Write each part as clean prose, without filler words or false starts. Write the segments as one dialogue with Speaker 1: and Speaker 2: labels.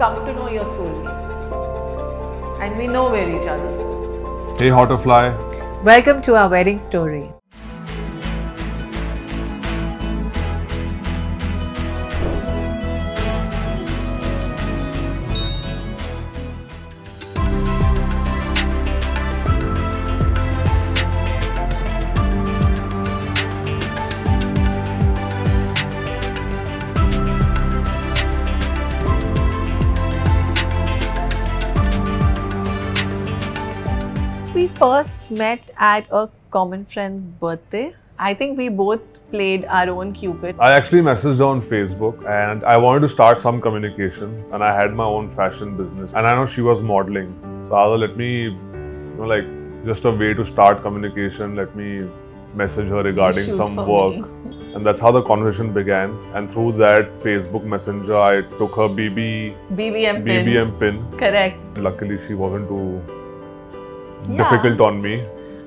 Speaker 1: coming to know your soulmates. And we know we're each other's soulmates.
Speaker 2: Hey Hotterfly.
Speaker 1: Welcome to our wedding story. We first met at a common friend's birthday. I think we both played our own Cupid.
Speaker 2: I actually messaged her on Facebook and I wanted to start some communication, and I had my own fashion business and I know she was modeling. So I thought, let me, like just a way to start communication, let me message her regarding some work. And that's how the conversation began. And through that Facebook Messenger, I took her BBM pin.
Speaker 1: Correct.
Speaker 2: Luckily, she wasn't too difficult on me.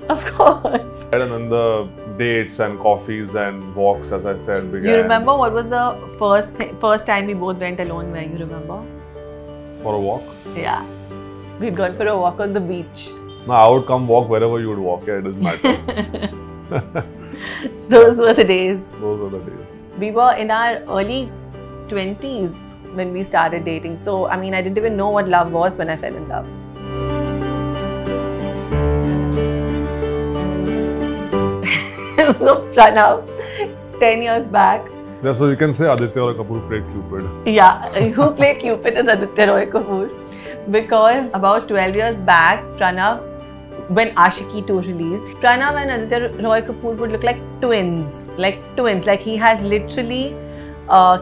Speaker 1: Of course.
Speaker 2: And then the dates and coffees and walks, as I said, began.
Speaker 1: You remember what was the first time we both went alone? Where you remember?
Speaker 2: For a walk?
Speaker 1: Yeah. We'd gone for a walk on the beach.
Speaker 2: No, I would come walk wherever you would walk. Yeah, it doesn't matter.
Speaker 1: Those were the days.
Speaker 2: Those were the days.
Speaker 1: We were in our early 20s when we started dating. So, I mean, I didn't even know what love was when I fell in love. So, Pranav, 10 years back.
Speaker 2: Yeah, so you can say Aditya Roy Kapoor played Cupid.
Speaker 1: Yeah, who played Cupid is Aditya Roy Kapoor. Because about 12 years back, Pranav, when Aashiqui 2 released, Pranav and Aditya Roy Kapoor would look like twins. Like he has literally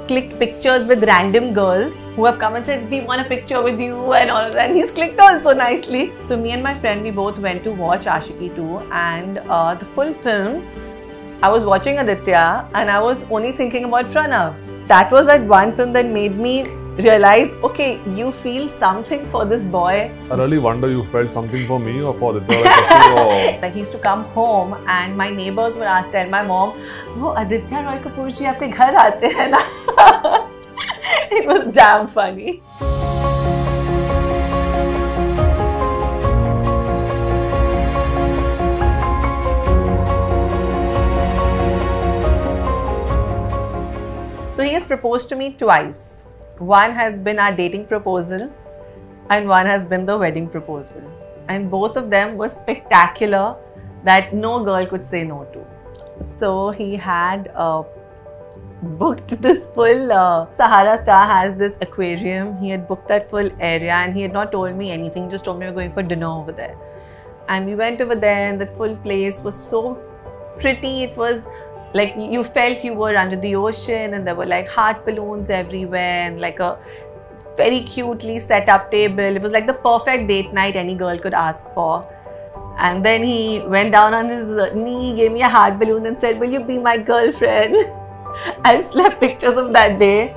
Speaker 1: clicked pictures with random girls who have come and said, we want a picture with you and all of that. And he's clicked also nicely. So me and my friend, we both went to watch Aashiqui 2, and the full film, I was watching Aditya and I was only thinking about Pranav. That was that one film that made me realize, okay, you feel something for this boy.
Speaker 2: I really wonder you felt something for me or for Aditya Roy Kapoor.
Speaker 1: Like he used to come home and my neighbors would tell my mom, "Oh, Aditya Roy Kapoor ji aapke ghar aate hain na." It was damn funny. So he has proposed to me twice. One has been our dating proposal and one has been the wedding proposal. And both of them were spectacular that no girl could say no to. So he had booked this full, Sahara Star has this aquarium. He had booked that full area and he had not told me anything. He just told me we're going for dinner over there. And we went over there and that full place was so pretty. It was like you felt you were under the ocean, and there were like heart balloons everywhere and like a very cutely set up table. It was like the perfect date night any girl could ask for. And then he went down on his knee, gave me a heart balloon and said, "Will you be my girlfriend?" I slept pictures of that day.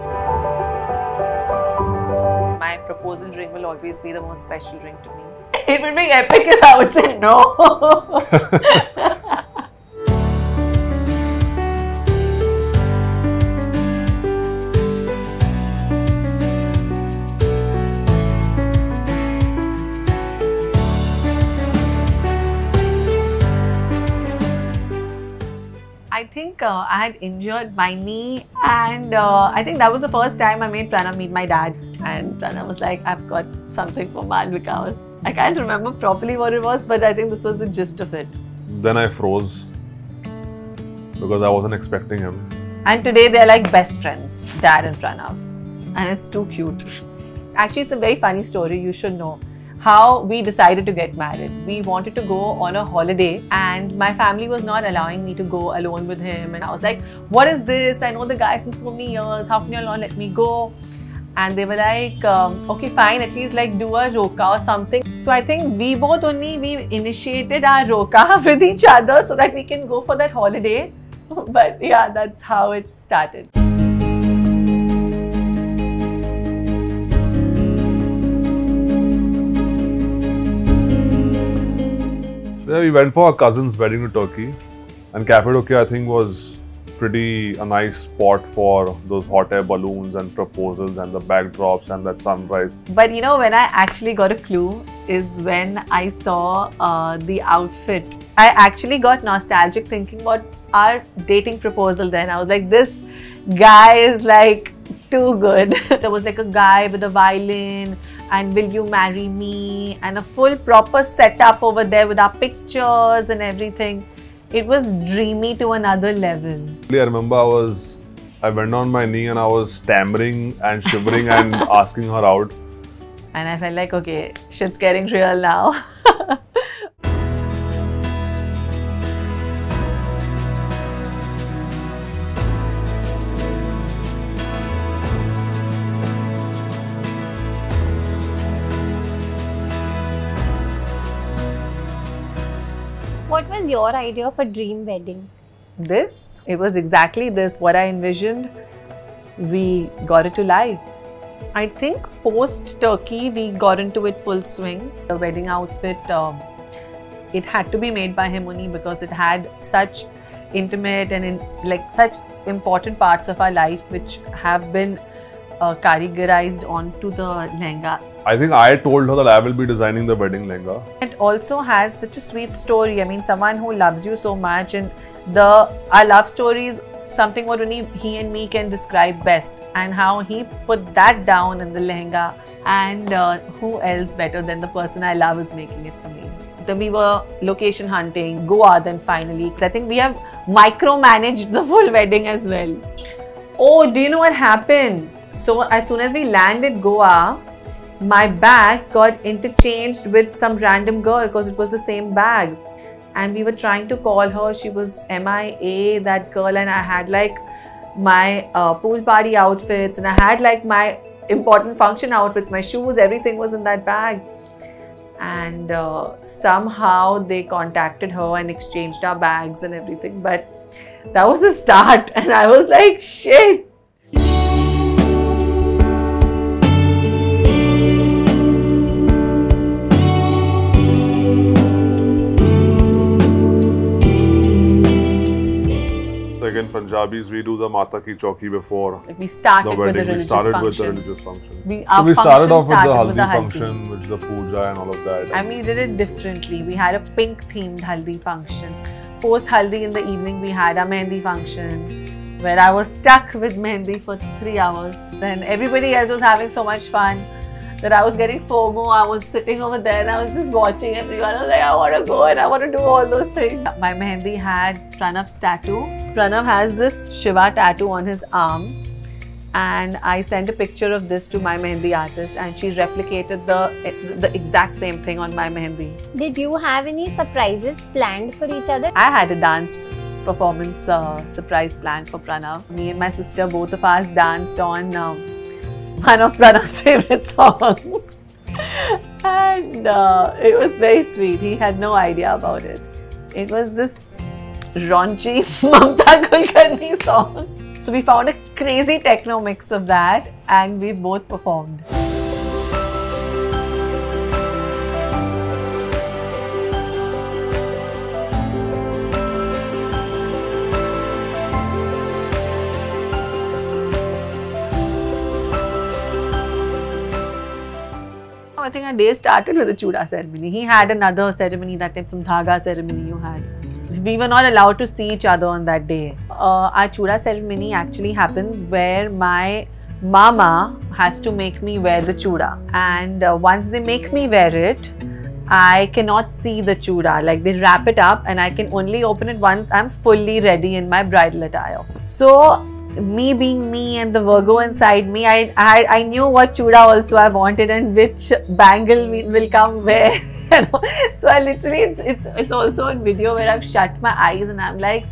Speaker 1: My proposal drink will always be the most special drink to me. It would be epic if I would say no. I think I had injured my knee, and I think that was the first time I made Pranav meet my dad. And Pranav was like, "I've got something for Malvika." I can't remember properly what it was, but I think this was the gist of it.
Speaker 2: Then I froze because I wasn't expecting him.
Speaker 1: And today they're like best friends, Dad and Pranav. And it's too cute. Actually, it's a very funny story, you should know. How we decided to get married. We wanted to go on a holiday and my family was not allowing me to go alone with him, and I was like, what is this? I know the guy since so many years, how can you not let me go? And they were like, okay fine, at least like do a roka or something. So I think we initiated our roka with each other so that we can go for that holiday. But yeah, that's how it started.
Speaker 2: So yeah, we went for our cousin's wedding to Turkey, and Cappadocia I think was pretty a nice spot for those hot air balloons and proposals and the backdrops and that sunrise.
Speaker 1: But you know, when I actually got a clue is when I saw the outfit. I actually got nostalgic thinking about our dating proposal then. I was like, this guy is like too good. There was like a guy with a violin and will you marry me and a full proper setup over there with our pictures and everything. It was dreamy to another level.
Speaker 2: I remember I went on my knee and I was stammering and shivering and asking her out.
Speaker 1: And I felt like, okay, shit's getting real now.
Speaker 3: What was your idea of a dream wedding?
Speaker 1: It was exactly this, what I envisioned. We got it to life. I think post Turkey, we got into it full swing. The wedding outfit, it had to be made by him only because it had such intimate and such important parts of our life which have been karigarized onto the lehenga.
Speaker 2: I think I told her that I will be designing the wedding lehenga.
Speaker 1: It also has such a sweet story. I mean, someone who loves you so much, and our love story is something what only he and me can describe best, and how he put that down in the lehenga, and who else better than the person I love is making it for me. Then we were location hunting, Goa then finally. I think we have micromanaged the full wedding as well. Oh, do you know what happened? So as soon as we landed Goa, my bag got interchanged with some random girl because it was the same bag. And we were trying to call her. She was MIA, that girl, and I had like my pool party outfits and I had like my important function outfits, my shoes, everything was in that bag. And somehow they contacted her and exchanged our bags and everything. But that was the start and I was like, shit.
Speaker 2: In Punjabis, we do the Mata Ki Chauki before
Speaker 1: we started
Speaker 2: the wedding.
Speaker 1: We started with the religious
Speaker 2: function. We started off with the Haldi function, which is the puja and all of that.
Speaker 1: And we did it differently. We had a pink themed Haldi function. Post Haldi in the evening, we had a Mehndi function where I was stuck with Mehndi for 3 hours. Then everybody else was having so much fun that I was getting FOMO. I was sitting over there and I was just watching everyone. I was like, I want to go and I want to do all those things. My Mehndi had Pranav's tattoo. Pranav has this Shiva tattoo on his arm. And I sent a picture of this to my Mehndi artist and she replicated the exact same thing on my Mehndi.
Speaker 3: Did you have any surprises planned for each other?
Speaker 1: I had a dance performance surprise planned for Pranav. Me and my sister, both of us danced on one of Pranav's favorite songs. And it was very sweet. He had no idea about it. It was this raunchy Mamta Kulkarni song. So we found a crazy techno mix of that and we both performed. I think our day started with the Chuda ceremony. He had another ceremony that time, some Dhaga ceremony you had. We were not allowed to see each other on that day. Our Chuda ceremony actually happens where my mama has to make me wear the Chuda. And once they make me wear it, I cannot see the Chuda. Like they wrap it up and I can only open it once I'm fully ready in my bridal attire. So, me being me and the Virgo inside me, I knew what Chuda also I wanted and which bangle will come where. You know? So I literally, it's also on video where I've shut my eyes and I'm like,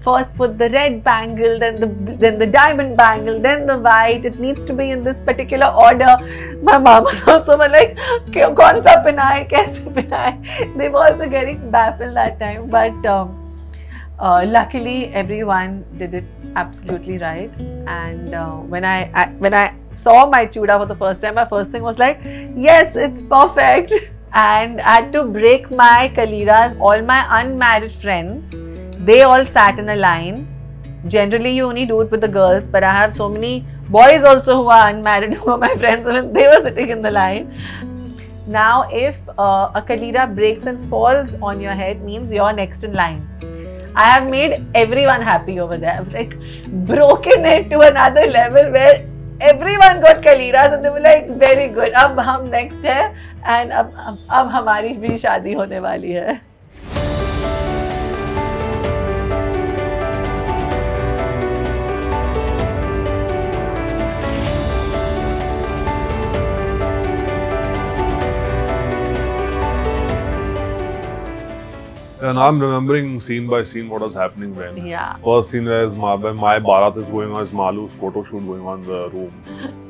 Speaker 1: first put the red bangle, then the diamond bangle, then the white. It needs to be in this particular order. My mom was also like, kaun sa pinaye, kaise pinaye? They were also getting baffled that time. But luckily, everyone did it absolutely right. And when I saw my Chuda for the first time, my first thing was like, yes, it's perfect. And I had to break my Kaliras. All my unmarried friends, they all sat in a line Generally, you only do it with the girls, but I have so many boys also who are unmarried who are my friends, and they were sitting in the line. Now, if a Kalira breaks and falls on your head, means you're next in line. I have made everyone happy over there. I've like broken it to another level where everyone got Kaliras and they were like, very good. अब हम next है and अब हमारी भी शादी होने वाली है.
Speaker 2: And I'm remembering scene by scene what was happening when.
Speaker 1: Yeah.
Speaker 2: First scene is when my Bharat is going on, is Malu's photo shoot going on in the room.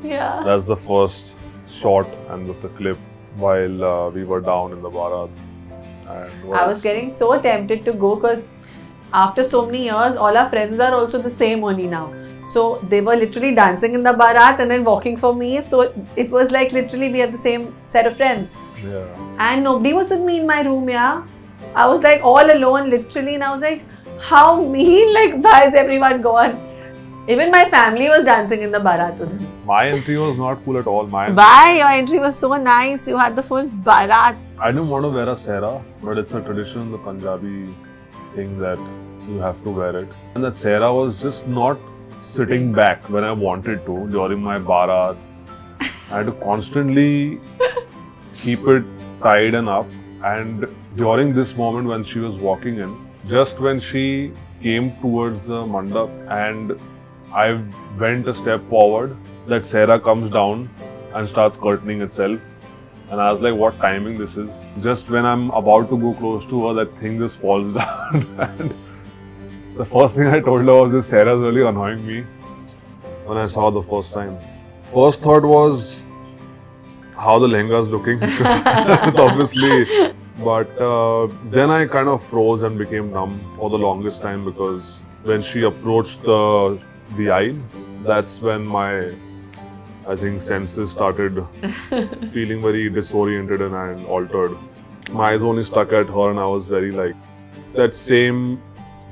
Speaker 1: Yeah.
Speaker 2: That's the first shot and the clip while we were down in the Bharat. And
Speaker 1: I was getting so tempted to go because after so many years, all our friends are also the same only now. So they were literally dancing in the Bharat and then walking for me. So it was like literally we had the same set of friends.
Speaker 2: Yeah.
Speaker 1: And nobody was with me in my room, yeah. I was like all alone literally and I was like, how mean, like why is everyone gone? Even my family was dancing in the Bharat with them.
Speaker 2: My entry was not cool at all.
Speaker 1: Why? Your entry was so nice. You had the full Bharat.
Speaker 2: I didn't want to wear a sehra, but it's a tradition in the Punjabi thing that you have to wear it. And that sehra was just not sitting back when I wanted to during my Bharat. I had to constantly keep it tied and up. And during this moment when she was walking in, just when she came towards the mandap and I went a step forward, that sehra comes down and starts curtaining itself. And I was like, what timing this is? Just when I'm about to go close to her, that thing just falls down. And the first thing I told her was, this sehra is really annoying me when I saw the first time. First thought was, how the lehenga is looking. It's obviously... But then I kind of froze and became numb for the longest time because when she approached the aisle, that's when my, I think, senses started feeling very disoriented and altered. My eyes only stuck at her and I was very like, that same,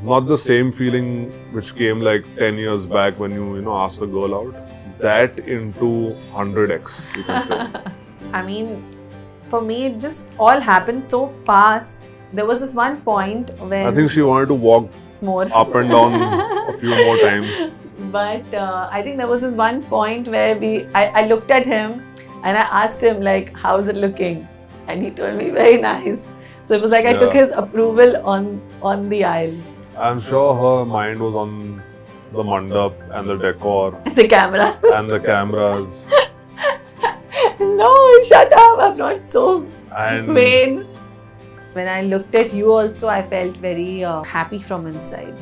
Speaker 2: not the same feeling which came like 10 years back when you ask a girl out, that into 100x, you can say.
Speaker 1: I mean, for me, it just all happened so fast. There was this one point when...
Speaker 2: I think she wanted to walk
Speaker 1: more
Speaker 2: up and down a few more times.
Speaker 1: But I think there was this one point where I looked at him and I asked him like, how's it looking? And he told me, very nice. So it was like I took his approval on the aisle.
Speaker 2: I'm sure her mind was on the mandap and the decor.
Speaker 1: The camera.
Speaker 2: And the cameras.
Speaker 1: No, shut up. I'm not so vain. When I looked at you also, I felt very happy from inside.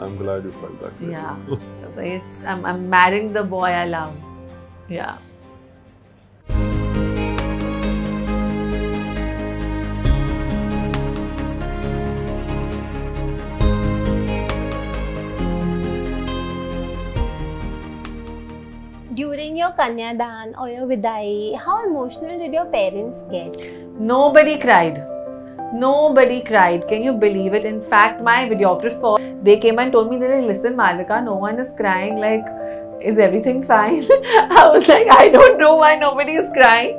Speaker 2: I'm glad you felt that way.
Speaker 1: Yeah. I was like, I'm marrying the boy I love. Yeah.
Speaker 3: During your Kanyadan or your Vidai, how emotional did your parents get?
Speaker 1: Nobody cried. Nobody cried. Can you believe it? In fact, my videographer, they came and told me, they're like, listen, Malvika, no one is crying. Like, is everything fine? I was like, I don't know why nobody is crying.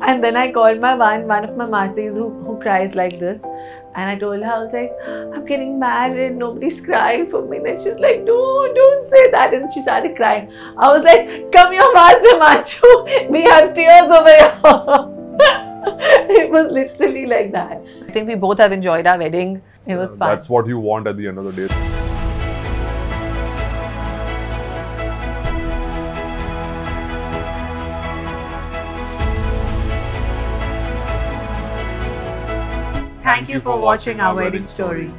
Speaker 1: And then I called my one of my masis who cries like this. And I told her, I was like, I'm getting married, nobody's crying for me. Then she's like, no, don't say that. And she started crying. I was like, come here faster, Machu. We have tears over here. It was literally like that. I think we both have enjoyed our wedding. It was fun.
Speaker 2: That's what you want at the end of the day.
Speaker 1: Thank you for watching our wedding story.